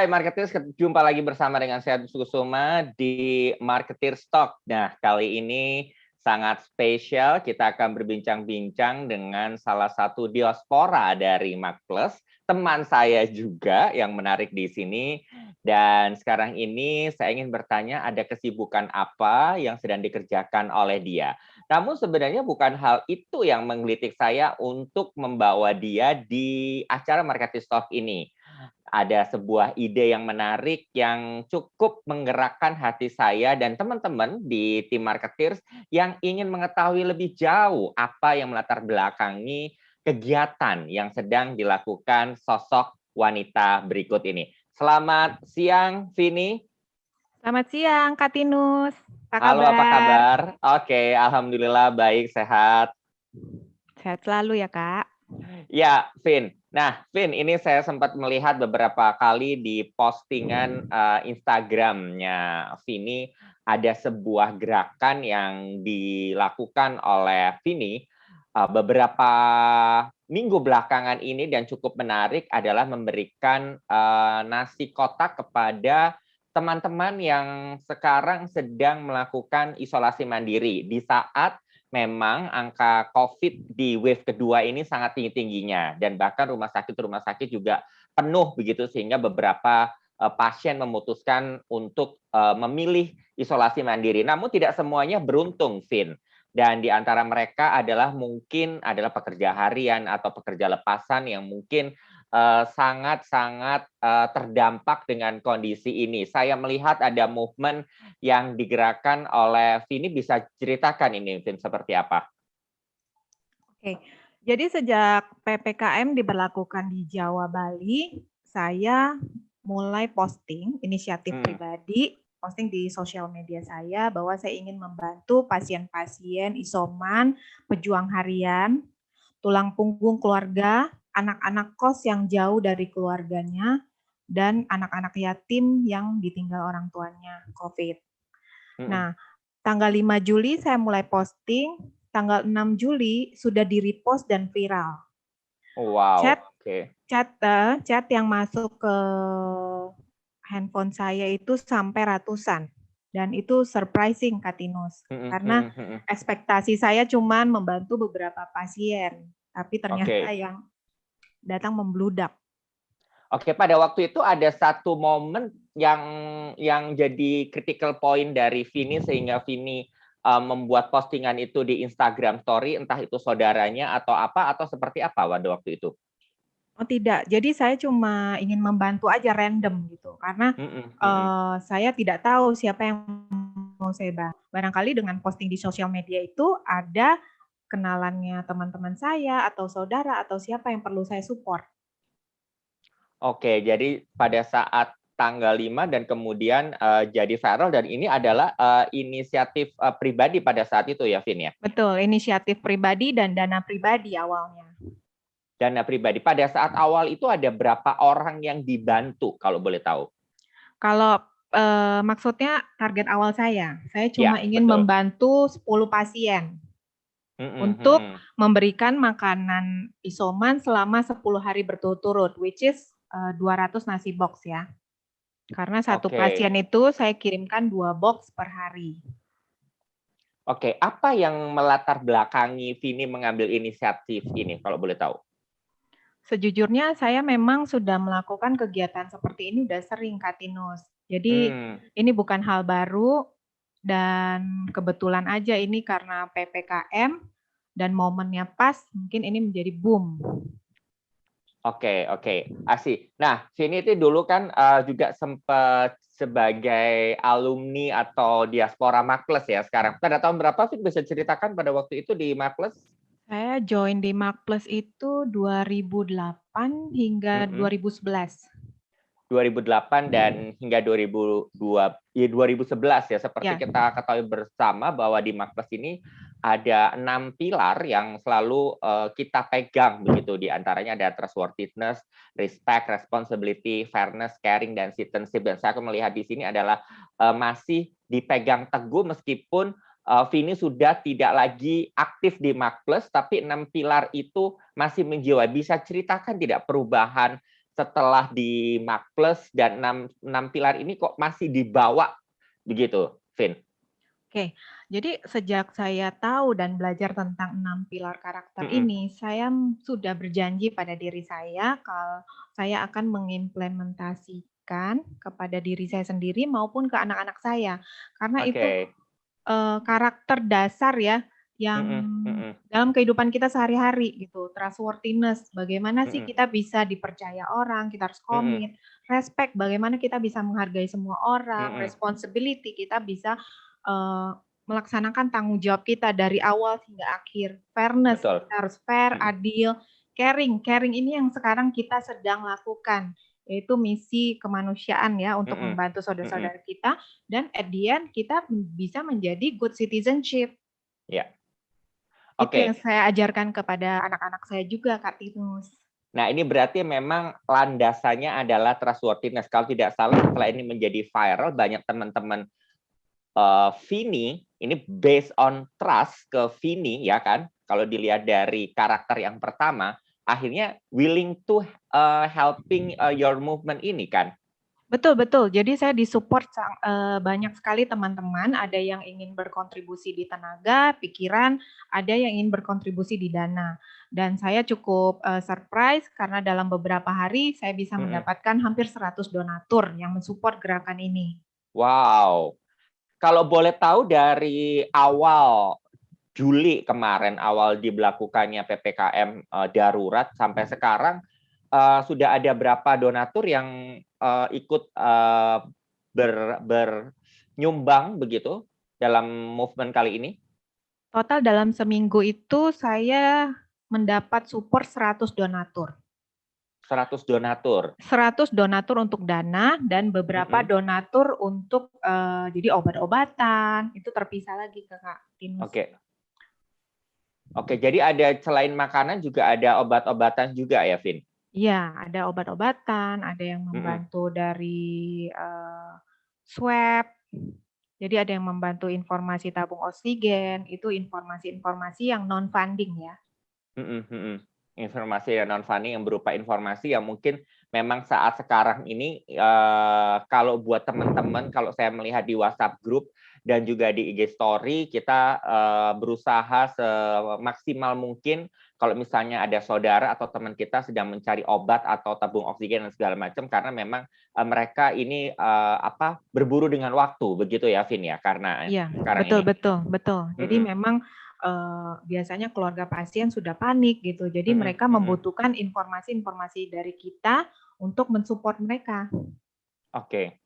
Hai Marketeers, jumpa lagi bersama dengan saya Kusuma di Marketeers Talk. Nah, kali ini sangat spesial, kita akan berbincang-bincang dengan salah satu diaspora dari Marketplace, teman saya juga yang menarik di sini. Dan sekarang ini saya ingin bertanya ada kesibukan apa yang sedang dikerjakan oleh dia. Namun sebenarnya bukan hal itu yang menggelitik saya untuk membawa dia di acara Marketeers Talk ini. Ada sebuah ide yang menarik yang cukup menggerakkan hati saya dan teman-teman di tim Marketeers yang ingin mengetahui lebih jauh apa yang melatar belakangi kegiatan yang sedang dilakukan sosok wanita berikut ini. Selamat siang, Vini. Selamat siang, Kak Tinus. Halo, apa kabar? Oke, alhamdulillah baik, sehat. Sehat selalu ya, Kak. Ya, Vin. Nah, Vin, ini saya sempat melihat beberapa kali di postingan Instagramnya Vini ada sebuah gerakan yang dilakukan oleh Vini beberapa minggu belakangan ini dan cukup menarik adalah memberikan nasi kotak kepada teman-teman yang sekarang sedang melakukan isolasi mandiri di saat memang angka COVID di wave kedua ini sangat tinggi-tingginya dan bahkan rumah sakit juga penuh begitu sehingga beberapa pasien memutuskan untuk memilih isolasi mandiri. Namun tidak semuanya beruntung, Vin. Dan di antara mereka mungkin adalah pekerja harian atau pekerja lepasan yang mungkin sangat-sangat terdampak dengan kondisi ini. Saya melihat ada movement yang digerakkan oleh Vini, bisa ceritakan ini, Vin, seperti apa? Oke, jadi sejak PPKM diberlakukan di Jawa Bali, saya mulai posting inisiatif pribadi, posting di sosial media saya bahwa saya ingin membantu pasien-pasien isoman, pejuang harian, tulang punggung keluarga, anak-anak kos yang jauh dari keluarganya, dan anak-anak yatim yang ditinggal orang tuanya COVID. Nah, tanggal 5 Juli saya mulai posting, tanggal 6 Juli sudah di-repost dan viral. Wow. Chat yang masuk ke handphone saya itu sampai ratusan. Dan itu surprising, Kak Tinus. Karena ekspektasi saya cuma membantu beberapa pasien, tapi ternyata yang datang membludak. Oke, pada waktu itu ada satu momen yang jadi critical point dari Vini sehingga Vini membuat postingan itu di Instagram Story, entah itu saudaranya atau apa, atau seperti apa pada waktu itu? Oh tidak, jadi saya cuma ingin membantu aja random gitu, karena saya tidak tahu siapa yang mau saya bantu. Barangkali dengan posting di sosial media itu ada kenalannya teman-teman saya atau saudara atau siapa yang perlu saya support. Oke, jadi pada saat tanggal 5 dan kemudian jadi viral dan ini adalah inisiatif pribadi pada saat itu ya, Vin ya? Betul, inisiatif pribadi dan dana pribadi awalnya. Dana pribadi. Pada saat awal itu ada berapa orang yang dibantu kalau boleh tahu? Kalau maksudnya target awal saya cuma ingin betul. membantu 10 pasien. Untuk memberikan makanan isoman selama 10 hari berturut-turut, which is 200 nasi box ya. Karena satu pasien itu saya kirimkan 2 box per hari. Oke, apa yang melatar belakangi Vini mengambil inisiatif ini kalau boleh tahu? Sejujurnya saya memang sudah melakukan kegiatan seperti ini udah sering, Kak Tinus. Jadi ini bukan hal baru dan kebetulan aja ini karena PPKM dan momennya pas, mungkin ini menjadi boom. Oke, asik. Nah, Vini itu dulu kan juga sempat sebagai alumni atau diaspora Marketplace ya sekarang. Pada tahun berapa, Vin, bisa ceritakan pada waktu itu di Marketplace? Saya join di Marketplace itu 2008 hingga 2011. 2008 dan hingga 2011 ya, seperti kita ketahui bersama bahwa di Marketplace ini ada 6 pilar yang selalu kita pegang begitu, di antaranya ada trustworthiness, respect, responsibility, fairness, caring, dan citizenship. Dan saya akan melihat di sini adalah masih dipegang teguh meskipun Vini sudah tidak lagi aktif di Marketplace, tapi 6 pilar itu masih menjiwai. Bisa ceritakan tidak perubahan setelah di Mark Plus dan 6 pilar ini kok masih dibawa begitu, Vin? Oke, jadi sejak saya tahu dan belajar tentang 6 pilar karakter ini, saya sudah berjanji pada diri saya kalau saya akan mengimplementasikan kepada diri saya sendiri maupun ke anak-anak saya. Karena itu Oke. karakter dasar ya yang dalam kehidupan kita sehari-hari gitu. Trustworthiness, bagaimana sih kita bisa dipercaya orang, kita harus komit. Respect, bagaimana kita bisa menghargai semua orang. Responsibility, kita bisa melaksanakan tanggung jawab kita dari awal hingga akhir. Fairness, Betul. kita harus fair, adil. Caring ini yang sekarang kita sedang lakukan, yaitu misi kemanusiaan ya untuk membantu saudara-saudara kita, dan at the end kita bisa menjadi good citizenship. Ya. Itu yang saya ajarkan kepada anak-anak saya juga, Kak Tinus. Nah, ini berarti memang landasannya adalah trustworthiness. Kalau tidak salah, setelah ini menjadi viral, banyak teman-teman Vini, ini based on trust ke Vini, ya kan? Kalau dilihat dari karakter yang pertama, akhirnya willing to helping your movement ini kan? Betul. Jadi saya disupport banyak sekali teman-teman, ada yang ingin berkontribusi di tenaga, pikiran, ada yang ingin berkontribusi di dana. Dan saya cukup surprise karena dalam beberapa hari saya bisa mendapatkan hampir 100 donatur yang mensupport gerakan ini. Wow. Kalau boleh tahu dari awal Juli kemarin, awal diberlakukannya PPKM darurat sampai sekarang, sudah ada berapa donatur yang ikut bernyumbang begitu dalam movement kali ini? Total dalam seminggu itu saya mendapat support 100 donatur. 100 donatur. 100 donatur untuk dana dan beberapa donatur untuk jadi obat-obatan, itu terpisah lagi Kak Tinus. Oke, jadi ada selain makanan juga ada obat-obatan juga ya, Vin? Iya, ada obat-obatan, ada yang membantu dari swab. Jadi ada yang membantu informasi tabung oksigen, itu informasi-informasi yang non-funding ya. Informasi non funding yang berupa informasi yang mungkin memang saat sekarang ini kalau buat teman-teman, kalau saya melihat di WhatsApp group dan juga di IG story, kita berusaha semaksimal mungkin kalau misalnya ada saudara atau teman kita sedang mencari obat atau tabung oksigen dan segala macam, karena memang mereka ini berburu dengan waktu begitu ya, Vin ya, karena sekarang betul. Jadi memang biasanya keluarga pasien sudah panik gitu. Jadi mereka membutuhkan informasi-informasi dari kita untuk mensupport mereka. Oke.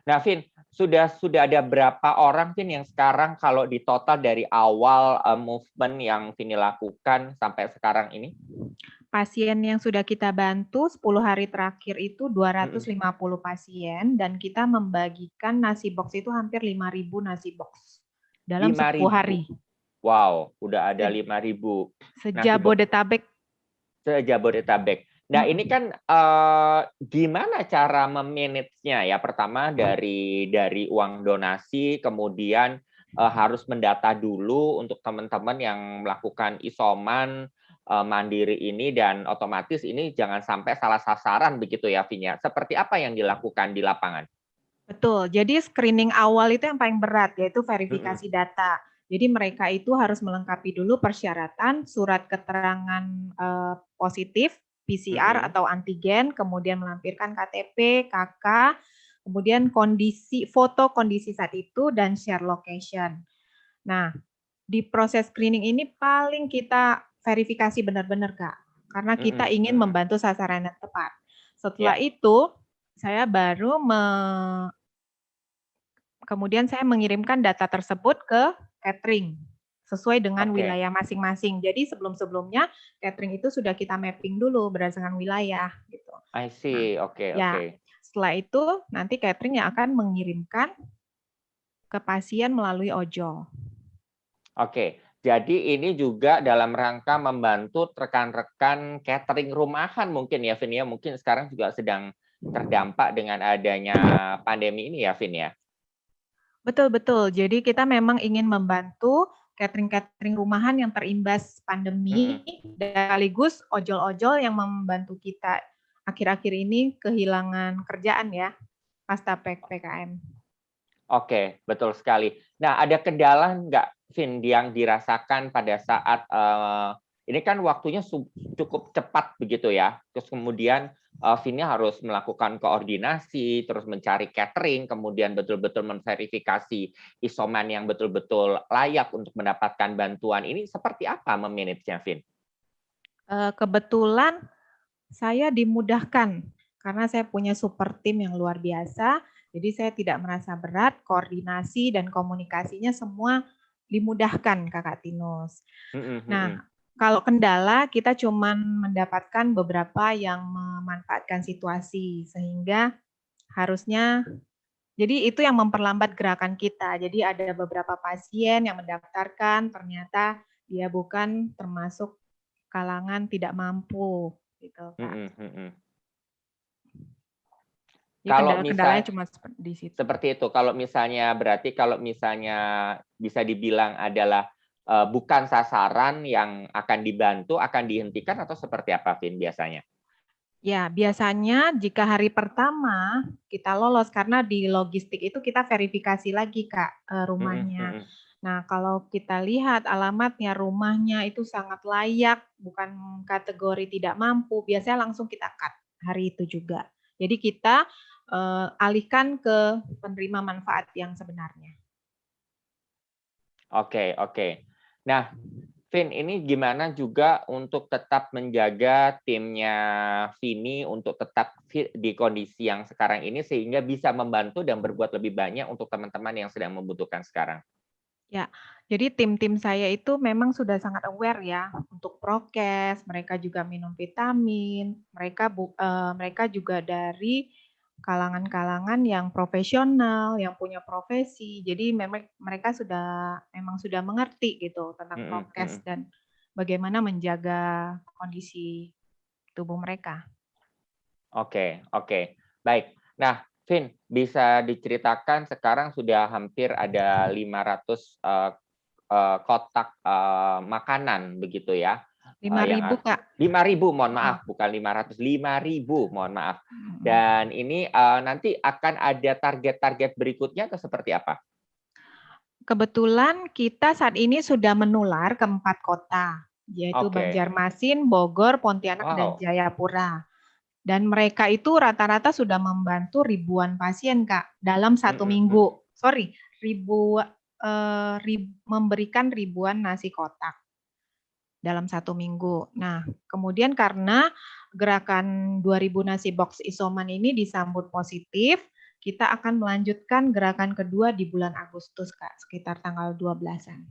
Nah, Vin, sudah ada berapa orang, Vin, yang sekarang kalau di total dari awal movement yang Vin lakukan sampai sekarang ini? Pasien yang sudah kita bantu 10 hari terakhir itu 250 pasien, dan kita membagikan nasi box itu hampir 5.000 nasi box dalam 10 hari. Wow, udah ada 5.000. Sejabodetabek. Nah, ini kan gimana cara memanage-nya ya? Pertama dari uang donasi, kemudian harus mendata dulu untuk teman-teman yang melakukan isoman mandiri ini, dan otomatis ini jangan sampai salah sasaran begitu ya, Vin ya. Seperti apa yang dilakukan di lapangan? Betul. Jadi screening awal itu yang paling berat, yaitu verifikasi data. Jadi mereka itu harus melengkapi dulu persyaratan, surat keterangan positif, PCR atau antigen, kemudian melampirkan KTP, KK, kemudian foto kondisi saat itu, dan share location. Nah, di proses screening ini paling kita verifikasi benar-benar Kak, karena kita ingin membantu sasaran yang tepat. Setelah itu, saya baru kemudian saya mengirimkan data tersebut ke catering sesuai dengan wilayah masing-masing. Jadi sebelum-sebelumnya catering itu sudah kita mapping dulu berdasarkan wilayah gitu. I see. Oke. Setelah itu nanti catering yang akan mengirimkan ke pasien melalui ojol. Oke. Jadi ini juga dalam rangka membantu rekan-rekan catering rumahan mungkin ya, Vin ya. Mungkin sekarang juga sedang terdampak dengan adanya pandemi ini ya, Vin ya. Betul. Jadi kita memang ingin membantu catering rumahan yang terimbas pandemi, dan sekaligus ojol-ojol yang membantu kita akhir-akhir ini kehilangan kerjaan ya, pasca PPKM. Oke, betul sekali. Nah, ada kendala nggak, Vin, yang dirasakan pada saat ini kan waktunya cukup cepat begitu ya. Terus kemudian Vinnya harus melakukan koordinasi, terus mencari catering, kemudian betul-betul memverifikasi isoman yang betul-betul layak untuk mendapatkan bantuan. Ini seperti apa memanagenya, Vin? Kebetulan saya dimudahkan karena saya punya super tim yang luar biasa. Jadi saya tidak merasa berat, koordinasi dan komunikasinya semua dimudahkan, Kakak Tinus. Nah, kalau kendala kita cuman mendapatkan beberapa yang memanfaatkan situasi sehingga harusnya jadi itu yang memperlambat gerakan kita. Jadi ada beberapa pasien yang mendaftarkan ternyata dia bukan termasuk kalangan tidak mampu gitu, Kak. Jadi Kalau kendala-kendalanya cuma di situ. Seperti itu. Kalau misalnya bisa dibilang adalah bukan sasaran yang akan dibantu, akan dihentikan atau seperti apa, Vin, biasanya? Ya, biasanya jika hari pertama kita lolos karena di logistik itu kita verifikasi lagi, Kak, rumahnya. Nah, kalau kita lihat alamatnya, rumahnya itu sangat layak, bukan kategori tidak mampu, biasanya langsung kita cut hari itu juga. Jadi kita alihkan ke penerima manfaat yang sebenarnya. Oke. Nah, Vin, ini gimana juga untuk tetap menjaga timnya Vini untuk tetap fit di kondisi yang sekarang ini sehingga bisa membantu dan berbuat lebih banyak untuk teman-teman yang sedang membutuhkan sekarang? Ya, jadi tim-tim saya itu memang sudah sangat aware ya untuk prokes, mereka juga minum vitamin, mereka juga dari kalangan-kalangan yang profesional, yang punya profesi. Jadi mereka memang sudah mengerti gitu tentang prokes dan bagaimana menjaga kondisi tubuh mereka. Oke. Baik. Nah, Vin, bisa diceritakan sekarang sudah hampir ada 500 kotak makanan begitu ya. 5.000, Kak. 5.000, mohon maaf, bukan 500, 5.000, mohon maaf. Dan ini nanti akan ada target-target berikutnya atau seperti apa? Kebetulan kita saat ini sudah menular ke 4 kota, yaitu Banjarmasin, Bogor, Pontianak, dan Jayapura. Dan mereka itu rata-rata sudah membantu ribuan pasien, Kak, dalam 1 minggu. Memberikan ribuan nasi kotak dalam 1 minggu. Nah, kemudian karena gerakan 2.000 nasi box isoman ini disambut positif, kita akan melanjutkan gerakan kedua di bulan Agustus, Kak, sekitar tanggal 12-an.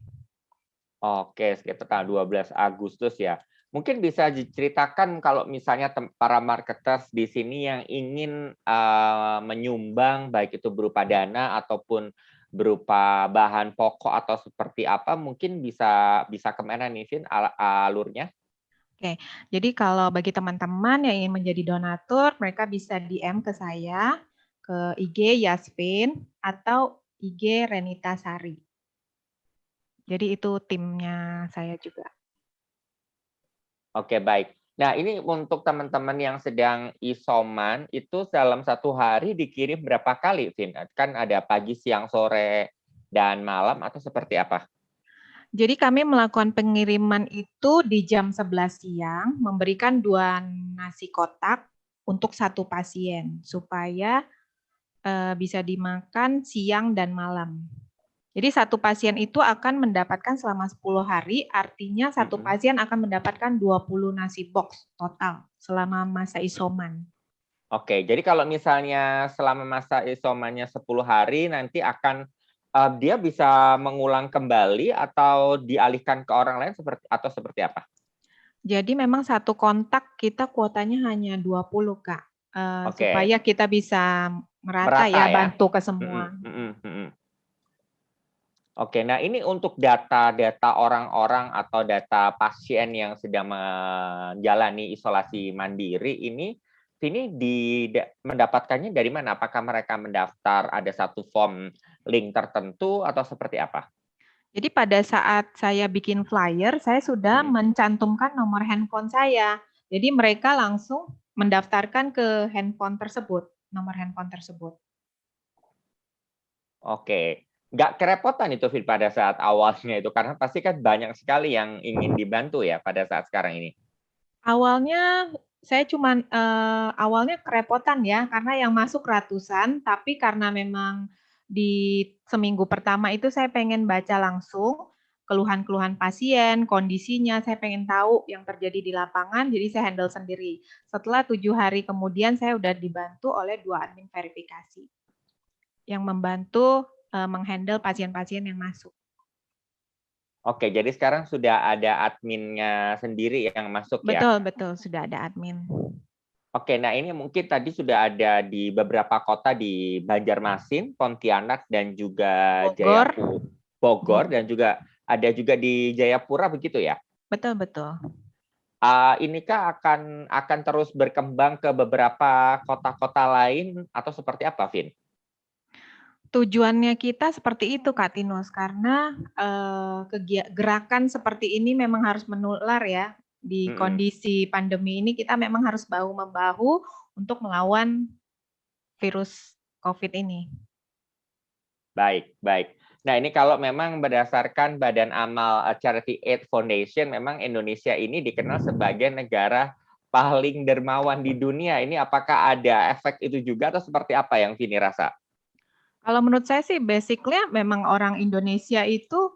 Oke, sekitar tanggal 12 Agustus ya. Mungkin bisa diceritakan kalau misalnya para marketers di sini yang ingin menyumbang, baik itu berupa dana ataupun berupa bahan pokok atau seperti apa, mungkin bisa kemana nih, Vin, alurnya? Oke, jadi kalau bagi teman-teman yang ingin menjadi donatur, mereka bisa DM ke saya, ke IG Yasvin, atau IG Renita Sari. Jadi itu timnya saya juga. Oke, baik. Nah, ini untuk teman-teman yang sedang isoman, itu dalam 1 hari dikirim berapa kali, Vin? Kan ada pagi, siang, sore, dan malam, atau seperti apa? Jadi kami melakukan pengiriman itu di jam 11 siang, memberikan 2 nasi kotak untuk 1 pasien, supaya bisa dimakan siang dan malam. Jadi 1 pasien itu akan mendapatkan selama 10 hari, artinya 1 pasien akan mendapatkan 20 nasi box total selama masa isoman. Oke, jadi kalau misalnya selama masa isomannya 10 hari, nanti akan dia bisa mengulang kembali atau dialihkan ke orang lain atau seperti apa? Jadi memang 1 kontak kita kuotanya hanya 20, Kak. Supaya kita bisa merata ya, bantu ke semua. Oke, nah ini untuk data orang-orang atau data pasien yang sedang menjalani isolasi mandiri ini mendapatkannya dari mana? Apakah mereka mendaftar ada satu form link tertentu atau seperti apa? Jadi pada saat saya bikin flyer, saya sudah mencantumkan nomor handphone saya. Jadi mereka langsung mendaftarkan ke handphone tersebut, nomor handphone tersebut. Oke, nggak kerepotan itu Vin pada saat awalnya itu karena pasti kan banyak sekali yang ingin dibantu ya pada saat sekarang ini. Awalnya saya cuman awalnya kerepotan ya karena yang masuk ratusan, tapi karena memang di seminggu pertama itu saya pengen baca langsung keluhan-keluhan pasien, kondisinya, saya pengen tahu yang terjadi di lapangan, jadi saya handle sendiri. Setelah 7 hari kemudian saya udah dibantu oleh 2 admin verifikasi yang membantu menghandle pasien-pasien yang masuk. Oke, jadi sekarang sudah ada adminnya sendiri yang masuk ya? Betul, sudah ada admin. Oke, nah ini mungkin tadi sudah ada di beberapa kota di Banjarmasin, Pontianak, dan juga Bogor. Bogor, dan juga ada juga di Jayapura begitu ya? Betul. Inikah akan terus berkembang ke beberapa kota-kota lain atau seperti apa, Vin? Tujuannya kita seperti itu, Kak Tinus, karena gerakan seperti ini memang harus menular ya. Di kondisi pandemi ini kita memang harus bahu-membahu untuk melawan virus COVID ini. Baik. Nah, ini kalau memang berdasarkan Badan Amal Charity Aid Foundation, memang Indonesia ini dikenal sebagai negara paling dermawan di dunia. Ini apakah ada efek itu juga atau seperti apa yang Vini rasa? Kalau menurut saya sih basically memang orang Indonesia itu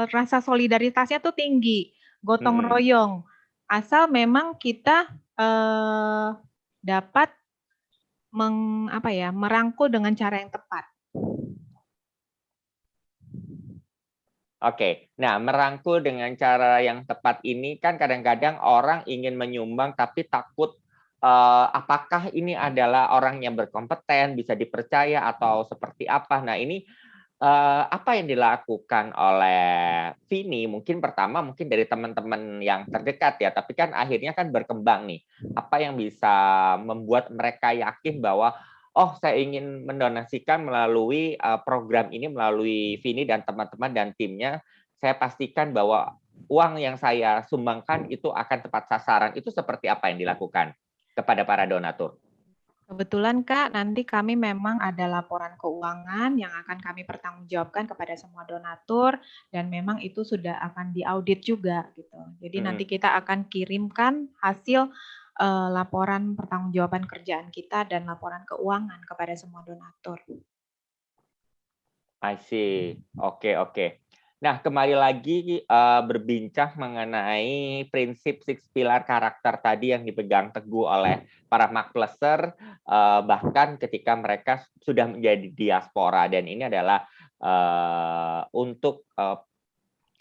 rasa solidaritasnya tuh tinggi, gotong royong. Asal memang kita dapat merangkul dengan cara yang tepat. Oke, nah merangkul dengan cara yang tepat ini kan kadang-kadang orang ingin menyumbang tapi takut apakah ini adalah orang yang berkompeten, bisa dipercaya atau seperti apa. Nah ini apa yang dilakukan oleh Vini? Mungkin pertama mungkin dari teman-teman yang terdekat ya, tapi kan akhirnya kan berkembang nih. Apa yang bisa membuat mereka yakin bahwa oh saya ingin mendonasikan melalui program ini, melalui Vini dan teman-teman dan timnya, saya pastikan bahwa uang yang saya sumbangkan itu akan tepat sasaran. Itu seperti apa yang dilakukan kepada para donatur? Kebetulan Kak, nanti kami memang ada laporan keuangan yang akan kami pertanggungjawabkan kepada semua donatur dan memang itu sudah akan diaudit juga gitu. Jadi nanti kita akan kirimkan hasil laporan pertanggungjawaban kerjaan kita dan laporan keuangan kepada semua donatur. I see. Oke. Nah, kembali lagi berbincang mengenai prinsip six pilar karakter tadi yang dipegang teguh oleh para Mark-Pluser, bahkan ketika mereka sudah menjadi diaspora. Dan ini adalah untuk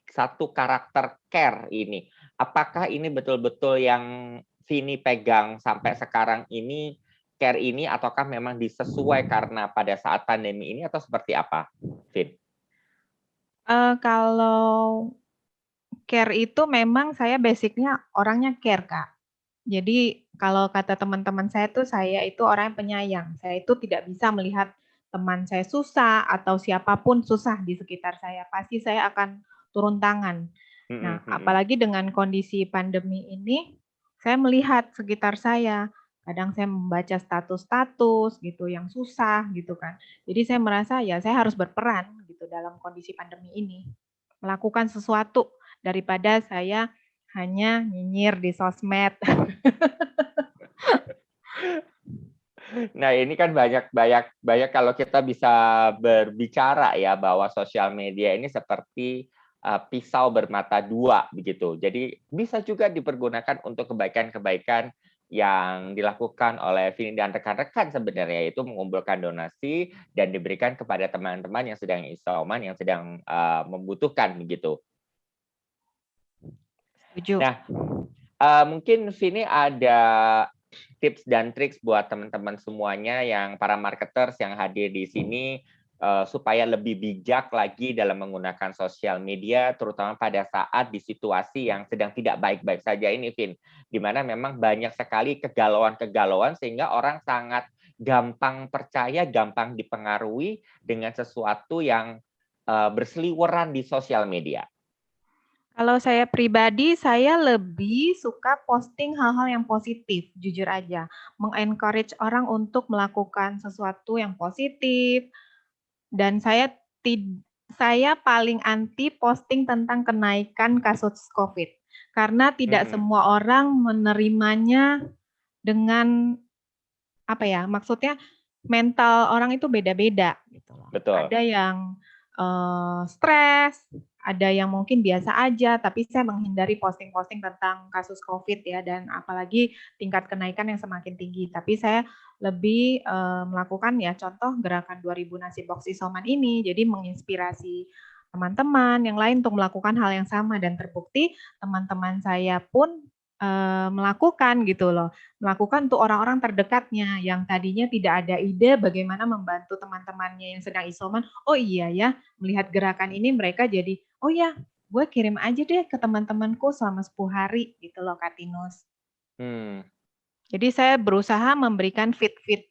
satu karakter care ini. Apakah ini betul-betul yang Vini pegang sampai sekarang ini, care ini, ataukah memang disesuai karena pada saat pandemi ini atau seperti apa, Vin? Kalau care itu memang saya basicnya orangnya care, Kak. Jadi kalau kata teman-teman saya tuh saya itu orang yang penyayang. Saya itu tidak bisa melihat teman saya susah atau siapapun susah di sekitar saya. Pasti saya akan turun tangan. Nah, apalagi dengan kondisi pandemi ini, saya melihat sekitar saya. Kadang saya membaca status-status gitu yang susah gitu kan. Jadi saya merasa ya saya harus berperan gitu dalam kondisi pandemi ini. Melakukan sesuatu daripada saya hanya nyinyir di sosmed. Nah, ini kan banyak kalau kita bisa berbicara ya bahwa sosial media ini seperti pisau bermata dua begitu. Jadi bisa juga dipergunakan untuk kebaikan-kebaikan yang dilakukan oleh Vini dan rekan-rekan sebenarnya, yaitu mengumpulkan donasi dan diberikan kepada teman-teman yang sedang isoman, yang sedang membutuhkan begitu. Setuju. Nah, mungkin Vini ada tips dan trik buat teman-teman semuanya yang para marketers yang hadir di sini supaya lebih bijak lagi dalam menggunakan sosial media, terutama pada saat di situasi yang sedang tidak baik-baik saja ini, Vin, di mana memang banyak sekali kegalauan-kegalauan sehingga orang sangat gampang percaya, gampang dipengaruhi dengan sesuatu yang berseliweran di sosial media. Kalau saya pribadi, saya lebih suka posting hal-hal yang positif, jujur aja. Mengencourage orang untuk melakukan sesuatu yang positif, dan saya paling anti posting tentang kenaikan kasus COVID. Karena tidak Hmm, semua orang menerimanya dengan apa ya, maksudnya mental orang itu beda-beda gitu loh. betul. Ada yang stres, ada yang mungkin biasa aja, tapi saya menghindari posting-posting tentang kasus COVID ya, dan apalagi tingkat kenaikan yang semakin tinggi. Tapi saya lebih melakukan ya contoh gerakan 2000 nasi box isoman ini, jadi menginspirasi teman-teman yang lain untuk melakukan hal yang sama, dan terbukti teman-teman saya pun melakukan gitu loh. Melakukan untuk orang-orang terdekatnya yang tadinya tidak ada ide bagaimana membantu teman-temannya yang sedang isoman. Oh iya ya, melihat gerakan ini mereka jadi, oh ya, gue kirim aja deh ke teman-temanku selama 10 hari gitu loh, Kak Tinus. Hmm. Jadi saya berusaha memberikan feed-feed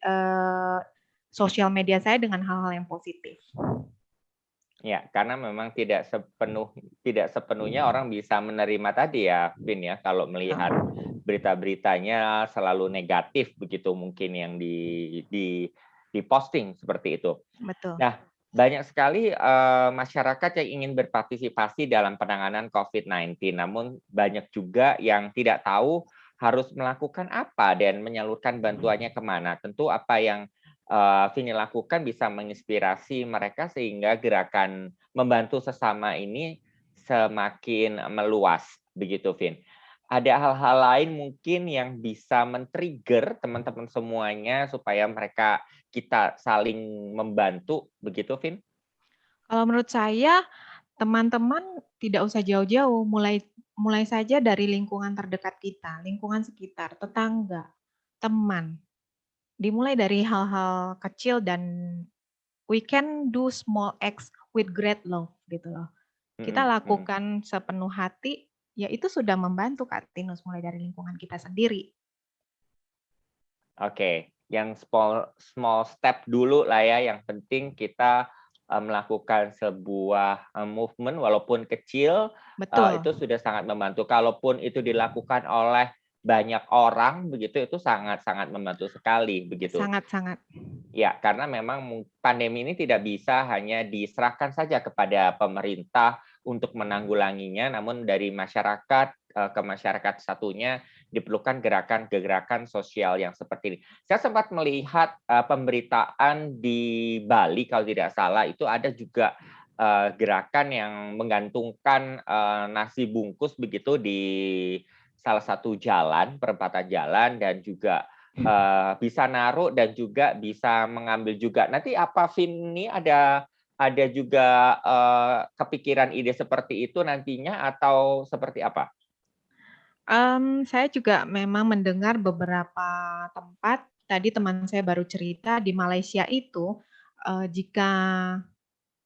sosial media saya dengan hal-hal yang positif. Ya, karena memang tidak sepenuhnya orang bisa menerima tadi ya, Vin ya, kalau melihat berita-beritanya selalu negatif begitu mungkin yang di posting seperti itu. Betul. Nah, banyak sekali masyarakat yang ingin berpartisipasi dalam penanganan COVID-19, namun banyak juga yang tidak tahu harus melakukan apa dan menyalurkan bantuannya kemana. Tentu apa yang Vini lakukan bisa menginspirasi mereka sehingga gerakan membantu sesama ini semakin meluas, begitu Vin. Ada hal-hal lain mungkin yang bisa men-trigger teman-teman semuanya supaya kita saling membantu, begitu Vin? Kalau menurut saya, teman-teman tidak usah jauh-jauh, mulai saja dari lingkungan terdekat kita, lingkungan sekitar, tetangga, teman. Dimulai dari hal-hal kecil, dan we can do small acts with great love gitu loh. Kita lakukan sepenuh hati, ya itu sudah membantu Kak Tinus, mulai dari lingkungan kita sendiri. Oke, yang small step dulu lah ya. Yang penting kita melakukan sebuah movement walaupun kecil, Betul, itu sudah sangat membantu. Kalaupun itu dilakukan oleh banyak orang begitu, itu sangat-sangat membantu sekali begitu. sangat-sangat. Ya, karena memang pandemi ini tidak bisa hanya diserahkan saja kepada pemerintah untuk menanggulanginya, namun dari masyarakat ke masyarakat satunya diperlukan gerakan-gerakan sosial yang seperti ini. Saya sempat melihat pemberitaan di Bali kalau tidak salah, itu ada juga gerakan yang menggantungkan nasi bungkus begitu di salah satu jalan, perempatan jalan, dan juga bisa naruh dan juga bisa mengambil juga. Nanti apa Vin ini ada juga kepikiran ide seperti itu nantinya atau seperti apa? Saya juga memang mendengar beberapa tempat, tadi teman saya baru cerita di Malaysia itu, jika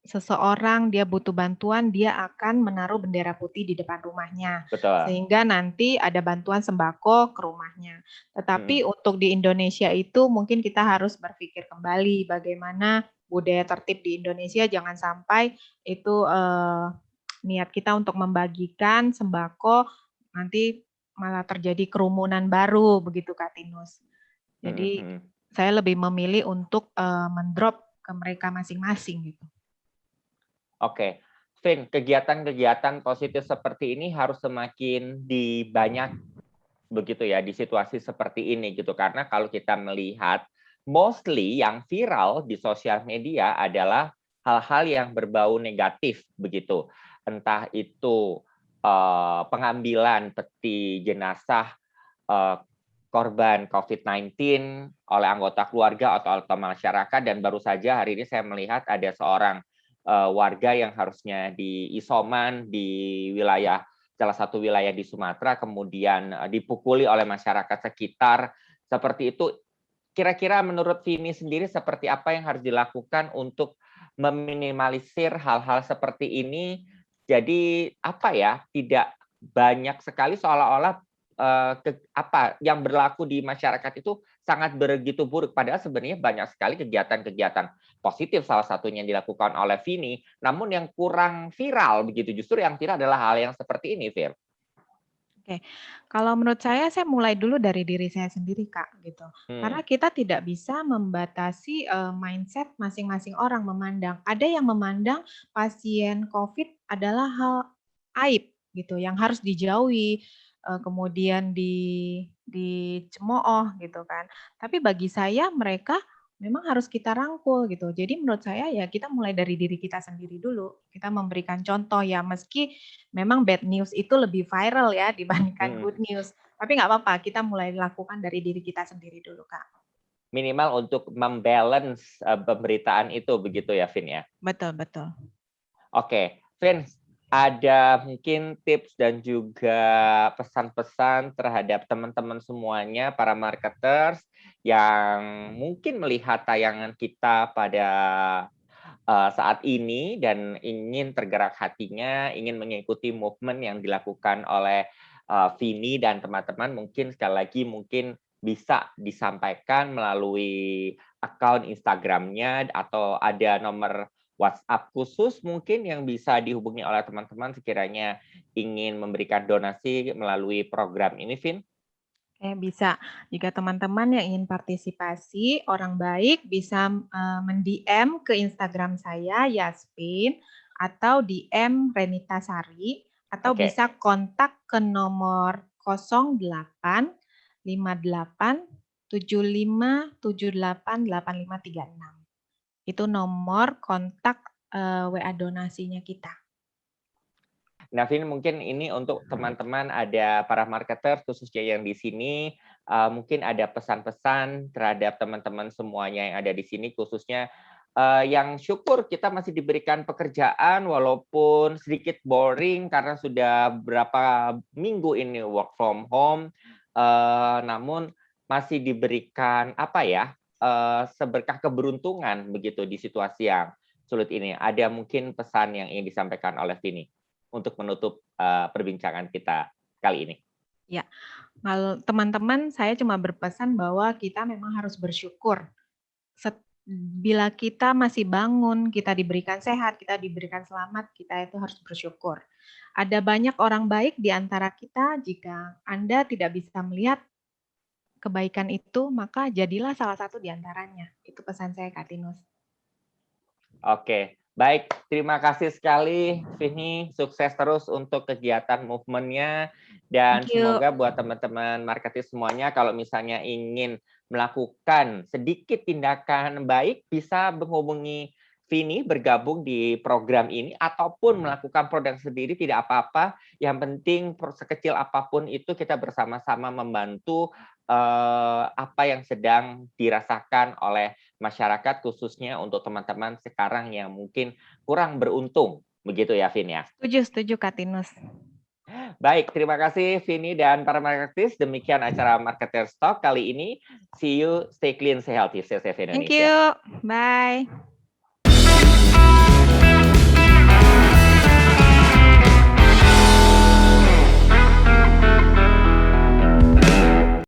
seseorang dia butuh bantuan, dia akan menaruh bendera putih di depan rumahnya, Betul. sehingga nanti ada bantuan sembako ke rumahnya. Tetapi Mm-mm. untuk di Indonesia itu mungkin kita harus berpikir kembali bagaimana budaya tertib di Indonesia, jangan sampai itu niat kita untuk membagikan sembako nanti malah terjadi kerumunan baru begitu Kak Tinus. Jadi Mm-mm. saya lebih memilih untuk mendrop ke mereka masing-masing gitu. Oke, Vin, kegiatan-kegiatan positif seperti ini harus semakin dibanyak begitu ya di situasi seperti ini gitu, karena kalau kita melihat mostly yang viral di sosial media adalah hal-hal yang berbau negatif begitu, entah itu pengambilan peti jenazah eh, korban COVID-19 oleh anggota keluarga atau masyarakat, dan baru saja hari ini saya melihat ada seorang warga yang harusnya di isoman di salah satu wilayah di Sumatera, kemudian dipukuli oleh masyarakat sekitar seperti itu. Kira-kira menurut Vini sendiri seperti apa yang harus dilakukan untuk meminimalisir hal-hal seperti ini? Jadi apa ya, tidak banyak sekali seolah-olah apa yang berlaku di masyarakat itu sangat begitu buruk. Padahal sebenarnya banyak sekali kegiatan-kegiatan positif salah satunya yang dilakukan oleh Vini, namun yang kurang viral begitu. Justru yang viral adalah hal yang seperti ini, Vir. Oke, kalau menurut saya mulai dulu dari diri saya sendiri, Kak, gitu. Karena kita tidak bisa membatasi mindset masing-masing orang memandang. Ada yang memandang pasien COVID adalah hal aib, gitu, yang harus dijauhi, kemudian dicemooh, gitu kan. Tapi bagi saya mereka memang harus kita rangkul, gitu. Jadi menurut saya ya kita mulai dari diri kita sendiri dulu. Kita memberikan contoh ya, meski memang bad news itu lebih viral ya dibandingkan good news. Tapi nggak apa-apa, kita mulai lakukan dari diri kita sendiri dulu, Kak. Minimal untuk membalance pemberitaan itu begitu ya, Vin ya? Betul, betul. Oke, Vin, ada mungkin tips dan juga pesan-pesan terhadap teman-teman semuanya, para marketers yang mungkin melihat tayangan kita pada saat ini dan ingin tergerak hatinya, ingin mengikuti movement yang dilakukan oleh Vini dan teman-teman, mungkin sekali lagi mungkin bisa disampaikan melalui akun Instagramnya atau ada nomor WhatsApp khusus mungkin yang bisa dihubungi oleh teman-teman sekiranya ingin memberikan donasi melalui program ini, Vin? Oke, bisa. Jika teman-teman yang ingin partisipasi, orang baik bisa mend-DM ke Instagram saya, Yasmin, atau DM Renita Sari, atau bisa kontak ke nomor 08 58 75 78 8536. Itu nomor kontak WA donasinya kita. Nah, Vin, mungkin ini untuk teman-teman ada para marketer khususnya yang di sini, mungkin ada pesan-pesan terhadap teman-teman semuanya yang ada di sini, khususnya yang syukur kita masih diberikan pekerjaan walaupun sedikit boring karena sudah berapa minggu ini work from home, namun masih diberikan apa ya, seberkah keberuntungan begitu di situasi yang sulit ini. Ada mungkin pesan yang ingin disampaikan oleh Vini untuk menutup perbincangan kita kali ini? Ya, kalau teman-teman saya cuma berpesan bahwa kita memang harus bersyukur. Bila kita masih bangun, kita diberikan sehat, kita diberikan selamat, kita itu harus bersyukur. Ada banyak orang baik di antara kita, jika Anda tidak bisa melihat kebaikan itu, maka jadilah salah satu di antaranya. Itu pesan saya, Kak Tinus. Oke, baik. Terima kasih sekali, Vini. Sukses terus untuk kegiatan movement-nya. Dan semoga buat teman-teman marketis semuanya, kalau misalnya ingin melakukan sedikit tindakan baik, bisa menghubungi Vini bergabung di program ini, ataupun melakukan produk sendiri, tidak apa-apa. Yang penting sekecil apapun itu kita bersama-sama membantu apa yang sedang dirasakan oleh masyarakat, khususnya untuk teman-teman sekarang yang mungkin kurang beruntung. Begitu ya, Vin ya? Setuju, Kak Tinus. Baik, terima kasih Vini dan para marketis. Demikian acara Marketer Talk kali ini. See you, stay clean, stay healthy. Stay safe Indonesia. Thank you. Bye.